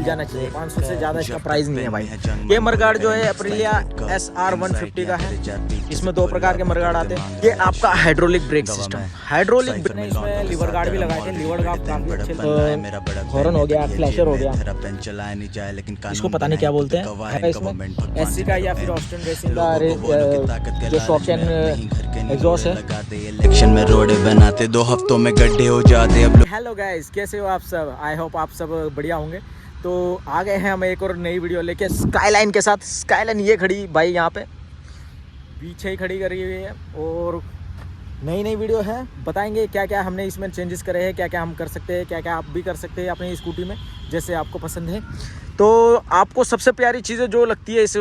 जाना चाहिए। 500 से ज़्यादा इसका प्राइस नहीं है भाई। ये मडगार्ड जो है अप्रिलिया SR 150 का है। इसमें दो प्रकार के मडगार्ड आते हैं। ये आपका hydraulic brake system, hydraulic brake, इसमें लीवर गार्ड भी लगाए थे। लीवर गार्ड काफी अच्छे, हॉर्न हो गया, फ्लैशर हो गया, इसको पता नहीं क्या बोलते हैं इसमें, SC का या फिर ऑस्टिन रेसिंग का जो शॉक एंड एग्जॉस्ट है। इलेक्शन में रोड बनाते 2 हफ्तों में गड्ढे हो जाते अब। हेलो गाइस, कैसे हो आप सब? आई होप आप सब बढ़िया होंगे। तो आ गए हैं हम एक और नई वीडियो लेके स्काईलाइन के साथ। स्काईलाइन ये खड़ी भाई यहाँ पे पीछे ही खड़ी करी हुई है और नई वीडियो है। बताएंगे क्या क्या हमने इसमें चेंजेस करे हैं, क्या क्या हम कर सकते हैं, क्या क्या आप भी कर सकते हैं अपनी स्कूटी में जैसे आपको पसंद है। तो आपको सबसे प्यारी चीज़ें जो लगती है इस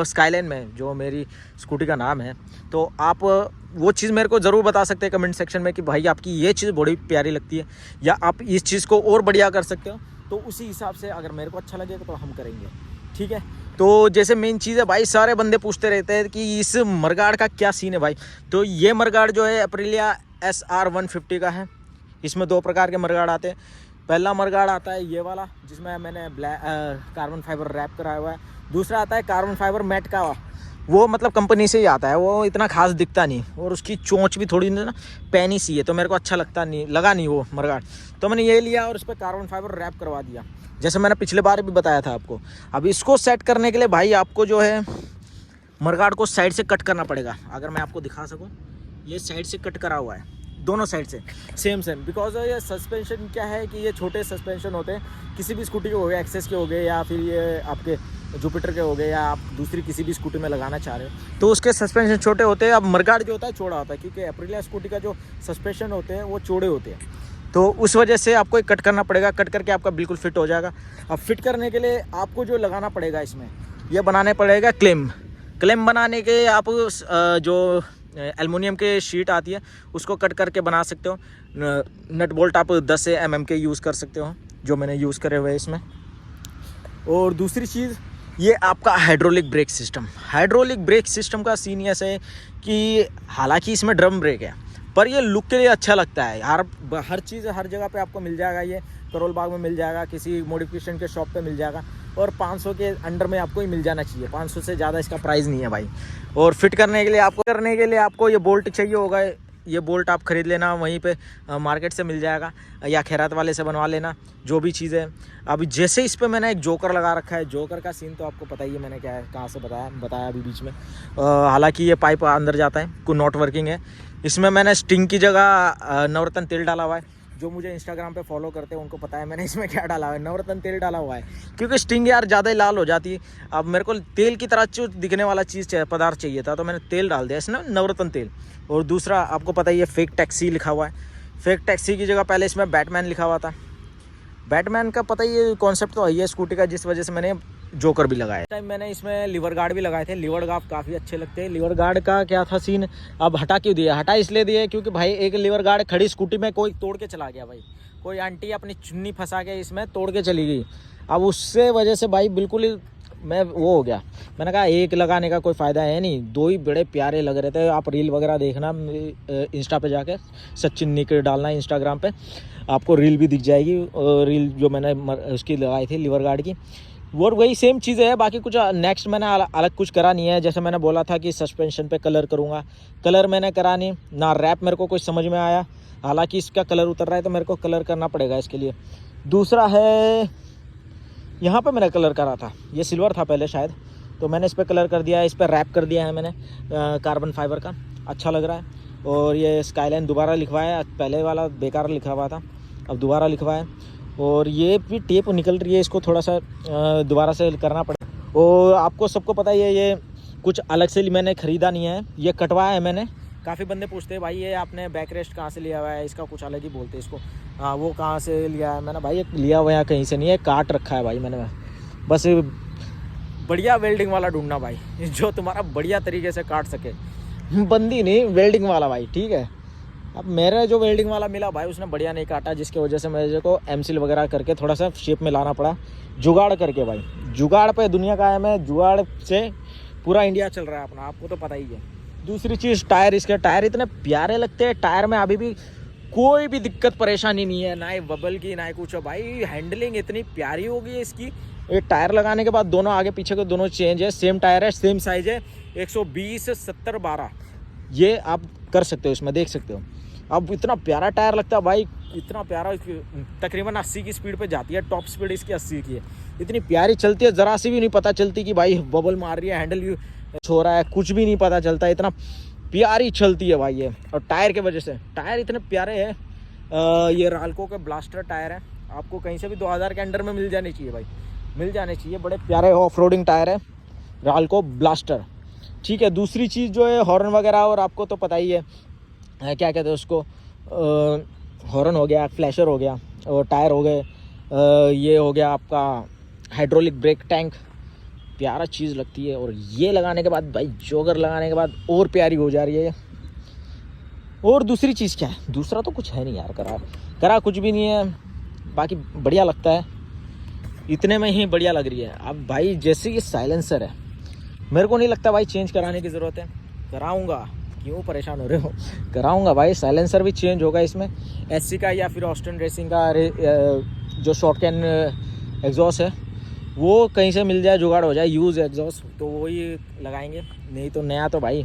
स्काईलाइन में, जो मेरी स्कूटी का नाम है, तो आप वो चीज़ मेरे को ज़रूर बता सकते हैं कमेंट सेक्शन में कि भाई आपकी ये चीज़ बड़ी प्यारी लगती है या आप इस चीज़ को और बढ़िया कर सकते हो। तो उसी हिसाब से अगर मेरे को अच्छा लगेगा तो हम करेंगे, ठीक है। तो जैसे मेन चीज़ है भाई, सारे बंदे पूछते रहते हैं कि इस मडगार्ड का क्या सीन है भाई। तो ये मडगार्ड जो है अप्रिलिया SR 150 का है। इसमें दो प्रकार के मडगार्ड आते हैं। पहला मडगार्ड आता है ये वाला जिसमें मैंने कार्बन फाइबर रैप कराया हुआ है। दूसरा आता है कार्बन फाइबर मैट का, वो मतलब कंपनी से ही आता है, वो इतना खास दिखता नहीं और उसकी चोंच भी थोड़ी ना पैनी सी है, तो मेरे को अच्छा लगा नहीं वो मडगार्ड। तो मैंने ये लिया और उस पर कार्बन फाइबर रैप करवा दिया, जैसे मैंने पिछले बार भी बताया था आपको। अब इसको सेट करने के लिए भाई आपको जो है मडगार्ड को साइड से कट करना पड़ेगा। अगर मैं आपको दिखा सकूँ, ये साइड से कट करा हुआ है, दोनों साइड से सेम बिकॉज ये सस्पेंशन क्या है कि ये छोटे सस्पेंशन होते हैं, किसी भी स्कूटी के हो गए, एक्सेस के हो गए या फिर ये आपके जुपिटर के हो गए या आप दूसरी किसी भी स्कूटी में लगाना चाह रहे हो तो उसके सस्पेंशन छोटे होते हैं। अब मडगार्ड जो होता है चौड़ा होता है, क्योंकि अप्रिलिया स्कूटी का जो सस्पेंशन होते हैं वो चौड़े होते हैं। तो उस वजह से आपको एक कट करना पड़ेगा, कट करके आपका बिल्कुल फिट हो जाएगा। अब फिट करने के लिए आपको जो लगाना पड़ेगा इसमें, ये बनाने पड़ेगा क्लेम बनाने के आप जो एल्युमिनियम के शीट आती है उसको कट करके बना सकते हो। नट बोल्ट आप 10 mm के यूज़ कर सकते हो, जो मैंने यूज़ करे हुए इसमें। और दूसरी चीज़, ये आपका हाइड्रोलिक ब्रेक सिस्टम का सीन ऐसा है कि हालांकि इसमें ड्रम ब्रेक है पर ये लुक के लिए अच्छा लगता है यार। हर चीज़ हर जगह पे आपको मिल जाएगा, ये करोल बाग में मिल जाएगा, किसी मॉडिफिकेशन के शॉप पे मिल जाएगा और 500 के अंडर में आपको ही मिल जाना चाहिए। 500 से ज़्यादा इसका प्राइस नहीं है भाई। और फिट करने के लिए आपको ये बोल्ट चाहिए होगा। ये बोल्ट आप ख़रीद लेना, वहीं पे मार्केट से मिल जाएगा या खैरात वाले से बनवा लेना, जो भी चीज़ है। अभी जैसे इस पर मैंने एक जोकर लगा रखा है, जोकर का सीन तो आपको पता ही है मैंने क्या है, कहाँ से बताया अभी बीच में। हालांकि ये पाइप अंदर जाता है, कोई नॉट वर्किंग है। इसमें मैंने स्टिंग की जगह नवरत्न तेल डाला हुआ है। जो मुझे इंस्टाग्राम पे फॉलो करते हैं उनको पता है मैंने इसमें क्या डाला हुआ है, नवरत्न तेल डाला हुआ है, क्योंकि स्टिंग यार ज़्यादा ही लाल हो जाती है। अब मेरे को तेल की तरह जो दिखने वाला पदार्थ चाहिए था, तो मैंने तेल डाल दिया इसमें, नवरत्न तेल। और दूसरा आपको पता ही है फेक टैक्सी लिखा हुआ है। फेक टैक्सी की जगह पहले इसमें बैटमैन लिखा हुआ था। बैटमैन का पता ही है कॉन्सेप्ट तो है स्कूटी का, जिस वजह से मैंने जोकर भी लगाया। टाइम मैंने इसमें लीवर गार्ड भी लगाए थे। लीवर गार्ड काफ़ी अच्छे लगते हैं। लीवर गार्ड का क्या था सीन, अब हटा क्यों दिया? हटा इसलिए दिया क्योंकि भाई एक लीवर गार्ड खड़ी स्कूटी में कोई तोड़ के चला गया भाई। कोई आंटी अपनी चुन्नी फंसा के इसमें तोड़ के चली गई। अब उससे वजह से भाई बिल्कुल ही मैं वो हो गया। मैंने कहा एक लगाने का कोई फ़ायदा है नहीं, दो ही बड़े प्यारे लग रहे थे। आप रील वगैरह देखना इंस्टा पे जाके, सचिन निकर डालना इंस्टाग्राम पे, आपको रील भी दिख जाएगी। रील जो मैंने उसकी लगाई थी लीवर गार्ड की, वो वही सेम चीज़ है। बाकी कुछ नेक्स्ट मैंने अलग कुछ करा नहीं है। जैसे मैंने बोला था कि सस्पेंशन पे कलर करूँगा, कलर मैंने करा नहीं ना। रैप मेरे को कुछ समझ में आया, हालांकि इसका कलर उतर रहा है तो मेरे को कलर करना पड़ेगा इसके लिए। दूसरा है, यहाँ पे मैंने कलर करा था, ये सिल्वर था पहले शायद, तो मैंने इस पर कलर कर दिया है। इस पर रैप कर दिया है मैंने कार्बन फाइबर का, अच्छा लग रहा है। और ये स्काईलाइन दोबारा लिखवाया है, पहले वाला बेकार लिखा हुआ था, अब दोबारा लिखवाया है। और ये भी टेप निकल रही है, इसको थोड़ा सा दोबारा से करना पड़ेगा। और आपको सबको पता ही है ये कुछ अलग से मैंने ख़रीदा नहीं है, ये कटवाया है मैंने। काफ़ी बंदे पूछते हैं भाई ये आपने बैक रेस्ट कहाँ से लिया हुआ है, इसका कुछ अलग ही बोलते हैं इसको। हाँ, वो कहाँ से लिया है? मैंने भाई ये लिया हुआ है कहीं से नहीं है, काट रखा है भाई मैंने। बस बढ़िया वेल्डिंग वाला ढूंढना भाई, जो तुम्हारा बढ़िया तरीके से काट सके। बंदी नहीं, वेल्डिंग वाला भाई, ठीक है। अब मेरा जो वेल्डिंग वाला मिला भाई, उसने बढ़िया नहीं काटा, जिसकी वजह से मेरे को एमसील वगैरह करके थोड़ा सा शेप में लाना पड़ा, जुगाड़ करके भाई। जुगाड़ पे दुनिया का है, मैं जुगाड़ से पूरा इंडिया चल रहा है अपना, आपको तो पता ही है। दूसरी चीज़ टायर, इसके टायर इतने प्यारे लगते हैं। टायर में अभी भी कोई भी दिक्कत परेशानी नहीं है, ना ही बबल की ना ही कुछ। भाई हैंडलिंग इतनी प्यारी हो गई है इसकी। ये टायर लगाने के बाद दोनों आगे पीछे के दोनों चेंज है, सेम टायर है, सेम साइज है, 120 70 12 ये आप कर सकते हो इसमें, देख सकते हो। अब इतना प्यारा टायर लगता है भाई, इतना प्यारा। तकरीबन 80 की स्पीड पे जाती है, टॉप स्पीड इसकी 80 की है। इतनी प्यारी चलती है, ज़रा सी भी नहीं पता चलती कि भाई बबल मार रही है, हैंडल छो रहा है, कुछ भी नहीं पता चलता, इतना प्यारी चलती है भाई ये। और टायर के वजह से, टायर इतने प्यारे हैं। ये राल्को के ब्लास्टर टायर है, आपको कहीं से भी 2000 के अंडर में मिल जाने चाहिए भाई, मिल जाने चाहिए। बड़े प्यारे ऑफ रोडिंग टायर है राल्को ब्लास्टर, ठीक है। दूसरी चीज़ जो है हॉर्न वगैरह, और आपको तो पता ही है क्या कहते हैं उसको, हॉर्न हो गया, फ्लैशर हो गया, और टायर हो गए, ये हो गया आपका हाइड्रोलिक ब्रेक टैंक, प्यारा चीज़ लगती है। और ये लगाने के बाद भाई, जोगर लगाने के बाद और प्यारी हो जा रही है। और दूसरी चीज़ क्या है, दूसरा तो कुछ है नहीं यार, करा कुछ भी नहीं है, बाकी बढ़िया लगता है, इतने में ही बढ़िया लग रही है। अब भाई जैसे ये साइलेंसर है, मेरे को नहीं लगता भाई चेंज कराने की ज़रूरत है, कराऊंगा, क्यों परेशान हो रहे हो, कराऊंगा भाई। साइलेंसर भी चेंज होगा इसमें, एससी का या फिर ऑस्टन रेसिंग का जो शॉर्ट कैन एग्जॉस्ट है वो कहीं से मिल जाए, जुगाड़ हो जाए, यूज़ एग्जॉस्ट, तो वही लगाएंगे। नहीं तो नया तो भाई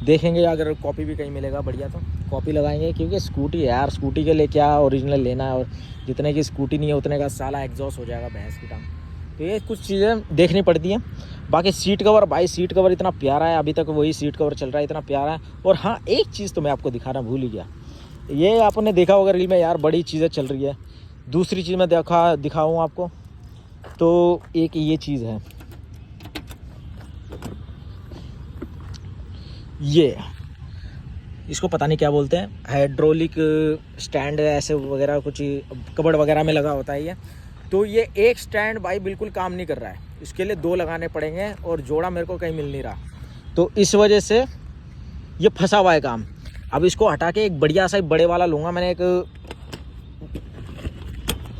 देखेंगे, अगर कॉपी भी कहीं मिलेगा बढ़िया तो कॉपी लगाएंगे, क्योंकि स्कूटी है यार, स्कूटी के लिए क्या ओरिजिनल लेना है, और जितने की स्कूटी नहीं है उतने का साला एग्जॉस्ट हो जाएगा भैंस की टांग। तो ये कुछ चीज़ें देखनी पड़ती हैं। बाकी सीट कवर भाई, सीट कवर इतना प्यारा है, अभी तक वही सीट कवर चल रहा है, इतना प्यारा है। और हाँ, एक चीज़ तो मैं आपको दिखाना भूल ही गया, ये आपने देखा होगा रील में यार, बड़ी चीज़ें चल रही है। दूसरी चीज़ मैं दिखाऊँ आपको, तो एक ये चीज़ है, ये इसको पता नहीं क्या बोलते हैं, हाइड्रोलिक स्टैंड ऐसे वगैरह कुछ कबड़ वगैरह में लगा होता है ये। तो ये एक स्टैंड भाई बिल्कुल काम नहीं कर रहा है, इसके लिए 2 लगाने पड़ेंगे, और जोड़ा मेरे को कहीं मिल नहीं रहा, तो इस वजह से ये फंसा हुआ है काम। अब इसको हटा के एक बढ़िया सा बड़े वाला लूँगा। मैंने एक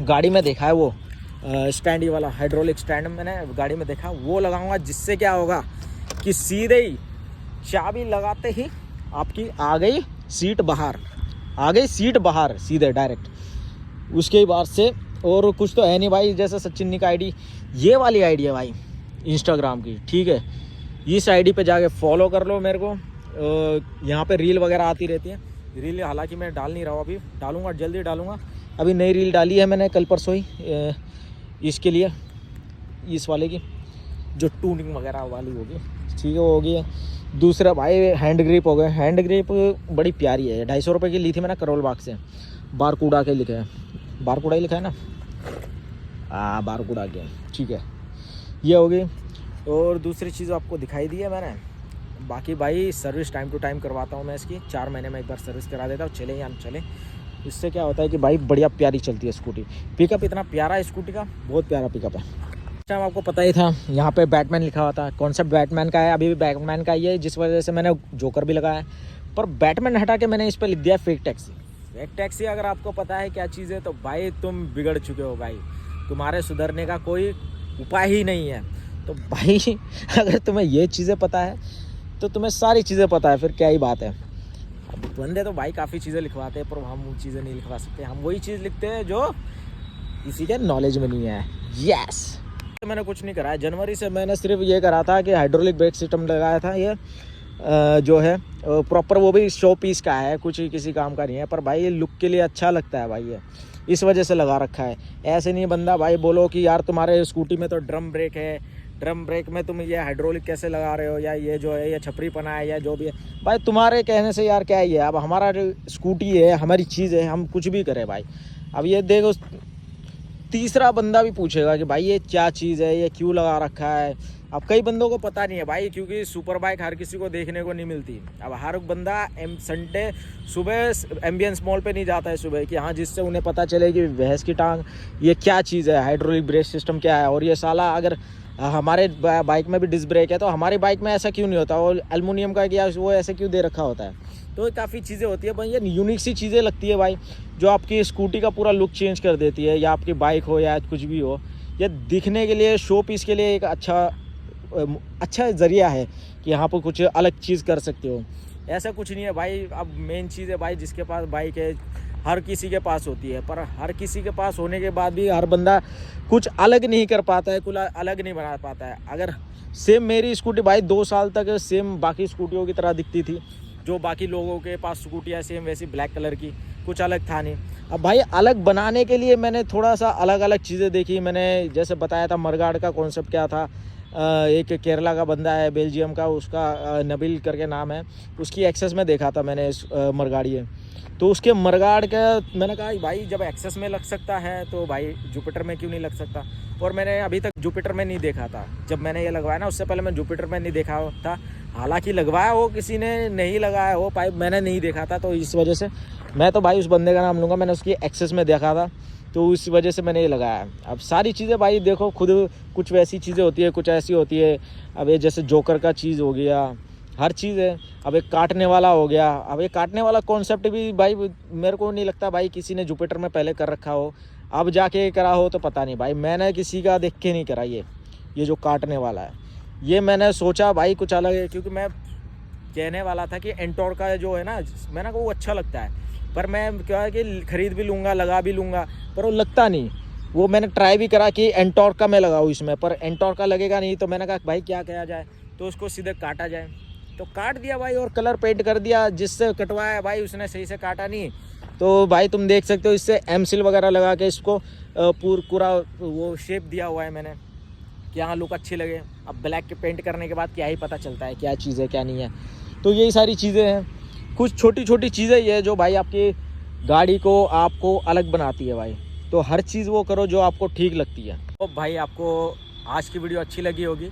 गाड़ी में देखा है वो स्टैंड, ये वाला हाइड्रोलिक स्टैंड मैंने गाड़ी में देखा, वो लगाऊंगा, जिससे क्या होगा कि सीधे ही चाबी लगाते ही आपकी आ गई सीट बाहर, आ गई सीट बाहर सीधे डायरेक्ट। उसके बाद से और कुछ तो है नहीं भाई, जैसे सचिन का आईडी, ये वाली आईडी है भाई इंस्टाग्राम की, ठीक है। इस आईडी पे जाके फॉलो कर लो मेरे को, यहाँ पे रील वगैरह आती रहती है। रील हालांकि मैं डाल नहीं रहा हूँ, अभी डालूंगा, जल्दी डालूंगा। अभी नई रील डाली है मैंने कल परसों ही, इसके लिए, इस वाले की जो टूनिंग वगैरह वाली होगी, ठीक है, वो होगी है। दूसरा भाई हैंड ग्रिप हो गए, हैंड ग्रिप बड़ी प्यारी है, 250 रुपये की ली थी मैंने करोल बाग से, बारकूड़ा के लिखा है, बारकूड़ा ही लिखा है ना, हाँ बारकूड़ा के, ठीक है, ये होगी। और दूसरी चीज़ आपको दिखाई दी है मैंने। बाकी भाई सर्विस टाइम टू टाइम करवाता हूँ मैं इसकी, 4 महीने में एक बार सर्विस करा देता हूँ, चले या न चले। इससे क्या होता है कि भाई बढ़िया प्यारी चलती है स्कूटी। पिकअप इतना प्यारा है स्कूटी का, बहुत प्यारा पिकअप है। टाइम आपको पता ही था, यहाँ पे बैटमैन लिखा हुआ था, कॉन्सेप्ट बैटमैन का है, अभी भी बैटमैन का ही है, जिस वजह से मैंने जोकर भी लगाया है। पर बैटमैन हटा के मैंने इस पर लिख दिया फेक टैक्सी। फेक टैक्सी अगर आपको पता है क्या चीज़ है, तो भाई तुम बिगड़ चुके हो भाई, तुम्हारे सुधरने का कोई उपाय ही नहीं है। तो भाई अगर तुम्हें ये चीज़ें पता है तो तुम्हें सारी चीज़ें पता है, फिर क्या ही बात है। बंदे तो भाई काफ़ी चीज़ें लिखवाते हैं, पर हम वो चीज़ें नहीं लिखवा सकते, हम वही चीज़ लिखते हैं जो किसी के नॉलेज में नहीं है। यस, मैंने कुछ नहीं करा है, जनवरी से मैंने सिर्फ ये करा था कि हाइड्रोलिक ब्रेक सिस्टम लगाया था, ये जो है प्रॉपर, वो भी शो पीस का है, कुछ किसी काम का नहीं है, पर भाई ये लुक के लिए अच्छा लगता है भाई, ये इस वजह से लगा रखा है। ऐसे नहीं बंदा भाई बोलो कि यार तुम्हारे स्कूटी में तो ड्रम ब्रेक है, ड्रम ब्रेक में तुम ये हाइड्रोलिक कैसे लगा रहे हो, या ये जो है ये छपरी पना है, या जो भी है भाई, तुम्हारे कहने से यार क्या ही है। अब हमारा स्कूटी है, हमारी चीज़ है, हम कुछ भी करें भाई। अब ये देखो, तीसरा बंदा भी पूछेगा कि भाई ये क्या चीज़ है, ये क्यों लगा रखा है। अब कई बंदों को पता नहीं है भाई, क्योंकि सुपर बाइक हर किसी को देखने को नहीं मिलती। अब हर बंदा संडे सुबह एम्बियंस मॉल पे नहीं जाता है सुबह, कि हाँ जिससे उन्हें पता चले कि भैंस की टांग ये क्या चीज़ है, हाइड्रोलिक ब्रेक सिस्टम क्या है। और ये साला अगर हमारे बाइक में भी डिस्क ब्रेक है तो हमारी बाइक में ऐसा क्यों नहीं होता, वो एल्युमिनियम का या वो ऐसे क्यों दे रखा होता है। तो काफ़ी चीज़ें होती है भाई, ये यूनिक सी चीज़ें लगती है भाई, जो आपकी स्कूटी का पूरा लुक चेंज कर देती है, या आपकी बाइक हो या कुछ भी हो, ये दिखने के लिए, शो पीस के लिए एक अच्छा ज़रिया है कि यहाँ पर कुछ अलग चीज़ कर सकते हो। ऐसा कुछ नहीं है भाई। अब मेन चीज़ है भाई, जिसके पास बाइक है हर किसी के पास होती है, पर हर किसी के पास होने के बाद भी हर बंदा कुछ अलग नहीं कर पाता है, कुछ अलग नहीं बना पाता है। अगर सेम मेरी स्कूटी भाई 2 साल तक सेम बाकी स्कूटियों की तरह दिखती थी, जो बाकी लोगों के पास स्कूटियाँ सेम वैसी ब्लैक कलर की, कुछ अलग था नहीं। अब भाई अलग बनाने के लिए मैंने थोड़ा सा अलग अलग चीज़ें देखी। मैंने जैसे बताया था मडगार्ड का कॉन्सेप्ट क्या था। एक केरला का बंदा है, बेल्जियम का, उसका नबील करके नाम है, उसकी एक्सेस में देखा था मैंने मरगाड़ी है। तो उसके मरगाड़ का मैंने कहा भाई जब एक्सेस में लग सकता है तो भाई जुपिटर में क्यों नहीं लग सकता। और मैंने अभी तक जुपिटर में नहीं देखा था, जब मैंने ये लगवाया ना उससे पहले मैं जुपिटर में नहीं देखा था। हालांकि लगवाया हो किसी ने, नहीं लगाया हो पाइप, मैंने नहीं देखा था। तो इस वजह से मैं तो भाई उस बंदे का नाम लूँगा, मैंने उसकी एक्सेस में देखा था, तो इस वजह से मैंने ये लगाया। अब सारी चीज़ें भाई देखो खुद, कुछ वैसी चीज़ें होती है, कुछ ऐसी होती है। अब ये जैसे जोकर का चीज़ हो गया, हर चीज़ है। अब एक काटने वाला हो गया। अब ये काटने वाला कॉन्सेप्ट भी भाई मेरे को नहीं लगता भाई किसी ने जुपिटर में पहले कर रखा हो, अब जाके करा हो तो पता नहीं भाई। मैंने किसी का देख के नहीं करा ये जो काटने वाला है। ये मैंने सोचा भाई कुछ अलग है, क्योंकि मैं कहने वाला था कि एंटोर का जो है ना, मैंने कहा वो अच्छा लगता है, पर मैं क्या है कि खरीद भी लूँगा, लगा भी लूँगा, पर वो लगता नहीं। वो मैंने ट्राई भी करा कि एंटोर का मैं लगाऊँ इसमें, पर एंटोर का लगेगा नहीं। तो मैंने कहा भाई क्या किया जाए, तो उसको सीधे काटा जाए। तो काट दिया भाई और कलर पेंट कर दिया। जिससे कटवाया भाई उसने सही से काटा नहीं। तो भाई तुम देख सकते हो, इससे एमसिल वगैरह लगा के इसको पूरा वो शेप दिया हुआ है मैंने, कि हाँ लुक अच्छी लगे। अब ब्लैक के पेंट करने के बाद क्या ही पता चलता है क्या चीज़ है क्या नहीं है। तो यही सारी चीज़ें हैं, कुछ छोटी छोटी चीज़ें ये जो भाई आपकी गाड़ी को आपको अलग बनाती है भाई। तो हर चीज़ वो करो जो आपको ठीक लगती है। तो भाई आपको आज की वीडियो अच्छी लगी होगी।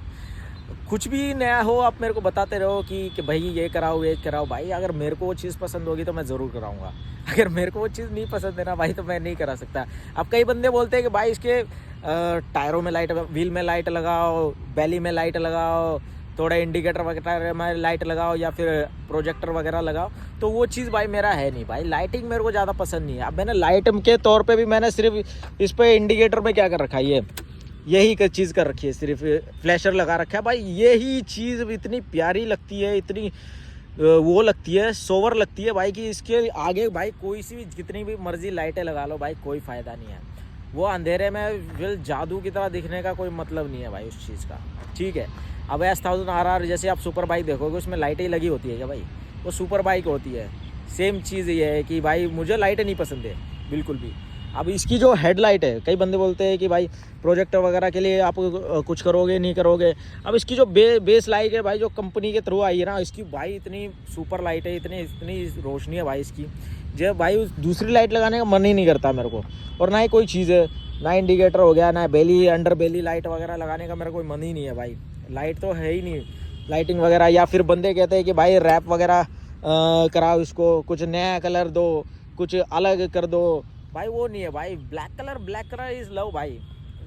कुछ भी नया हो आप मेरे को बताते रहो कि भाई ये कराओ भाई। अगर मेरे को वो चीज़ पसंद होगी तो मैं ज़रूर कराऊंगा। अगर मेरे को वो चीज़ नहीं पसंद है ना भाई, तो मैं नहीं करा सकता। अब कई बंदे बोलते हैं कि भाई इसके टायरों में लाइट, व्हील में लाइट लगाओ, बैली में लाइट लगाओ, थोड़ा इंडिकेटर वगैरह में लाइट लगाओ, या फिर प्रोजेक्टर वगैरह लगाओ। तो वो चीज़ भाई मेरा है नहीं भाई। लाइटिंग मेरे को ज़्यादा पसंद नहीं है। अब मैंने लाइट के तौर पे भी मैंने सिर्फ इस पर इंडिकेटर में क्या कर रखा है, यही चीज़ कर रखी है, सिर्फ फ्लैशर लगा रखा है भाई। यही चीज़ इतनी प्यारी लगती है, इतनी वो लगती है, सोवर लगती है भाई, कि इसके आगे भाई कोई सी भी जितनी भी मर्जी लाइटें लगा लो भाई, कोई फ़ायदा नहीं है। वो अंधेरे में जादू की तरह दिखने का कोई मतलब नहीं है भाई उस चीज़ का। ठीक है, अब S1000 RR जैसे आप सुपर बाइक देखोगे उसमें लाइटें लगी होती है क्या भाई, वो सुपर बाइक होती है। सेम चीज़ ये है कि भाई मुझे लाइटें नहीं पसंद है बिल्कुल भी। अब इसकी जो हेडलाइट है, कई बंदे बोलते हैं कि भाई प्रोजेक्टर वगैरह के लिए आप कुछ करोगे नहीं करोगे। अब इसकी जो बेस लाइट है भाई, जो कंपनी के थ्रू आई है ना, इसकी भाई इतनी सुपर लाइट है, इतनी रोशनी है भाई इसकी, जो भाई दूसरी लाइट लगाने का मन ही नहीं करता मेरे को। और ना ही कोई चीज़ है, ना इंडिकेटर हो गया, ना बेली अंडर बेली लाइट वगैरह लगाने का मेरा कोई मन ही नहीं है भाई। लाइट तो है ही नहीं, लाइटिंग वगैरह। या फिर बंदे कहते हैं कि भाई रैप वगैरह कराओ, इसको कुछ नया कलर दो, कुछ अलग कर दो भाई। वो नहीं है भाई। ब्लैक कलर इज़ लव भाई।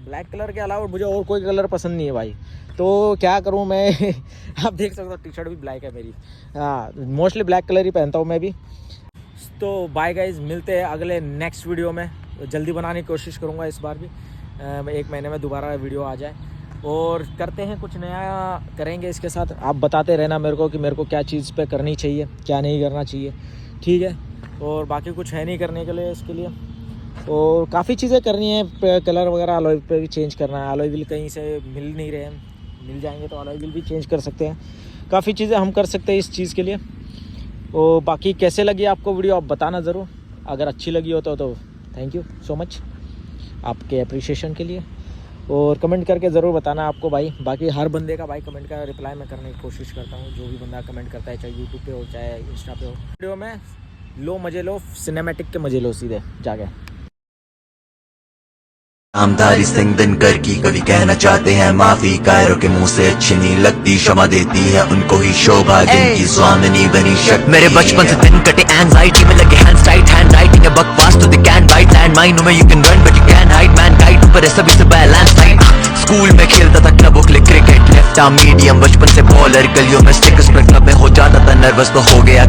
ब्लैक कलर के अलावा मुझे और कोई कलर पसंद नहीं है भाई। तो क्या करूं मैं आप देख सकते हो टी शर्ट भी ब्लैक है मेरी। हाँ, मोस्टली ब्लैक कलर ही पहनता हूं मैं भी। तो बाय गाइज, मिलते हैं अगले नेक्स्ट वीडियो में। जल्दी बनाने की कोशिश करूंगा इस बार भी, 1 महीने में दोबारा वीडियो आ जाए। और करते हैं कुछ नया, करेंगे इसके साथ। आप बताते रहना मेरे को कि मेरे को क्या चीज़ पे करनी चाहिए, क्या नहीं करना चाहिए। ठीक है, और बाकी कुछ है नहीं करने के लिए इसके लिए। और काफ़ी चीज़ें करनी है, कलर वगैरह अलॉय पे भी चेंज करना है। अलॉय व्हील कहीं से मिल नहीं रहे हैं, मिल जाएंगे तो अलॉय व्हील भी चेंज कर सकते हैं। काफ़ी चीज़ें हम कर सकते हैं इस चीज़ के लिए। और बाकी कैसे लगी आपको वीडियो आप बताना ज़रूर। अगर अच्छी लगी हो तो थैंक यू सो मच आपके अप्रिशिएशन के लिए। और कमेंट करके ज़रूर बताना आपको भाई। बाकी हर बंदे का भाई कमेंट का रिप्लाई मैं करने की कोशिश करता हूँ। जो भी बंदा कमेंट करता है, चाहे यूट्यूब पे हो चाहे इंस्टा पे हो। वीडियो में लो मज़े लो, सिनेमैटिक के मज़े लो सीधे जाके। नामधारी सिंह दिनकर की कवि कहना चाहते हैं माफी, कायरों के मुंह से अच्छी नहीं लगती, क्षमा देती है उनको ही शोभा जिनकी स्वामिनी बनी शक्ति। मेरे बचपन से दिन कटे एंजाइटी में लगे हैंड्स टाइट, हैंड राइटिंग है बकवास तो दे कैन बाइट, लैंड माइनों में you can run but you can hide, man kite ऊपर है सभी से बैलेंस टाइट। स्कूल में खेलता था क्लबों के लिए क्रिकेट, लेफ्ट आर्म मीडियम, बचपन से बॉलर, गलियों में स्टिकर्स पर क्लब में हो जाता था नर्वस तो हो गया।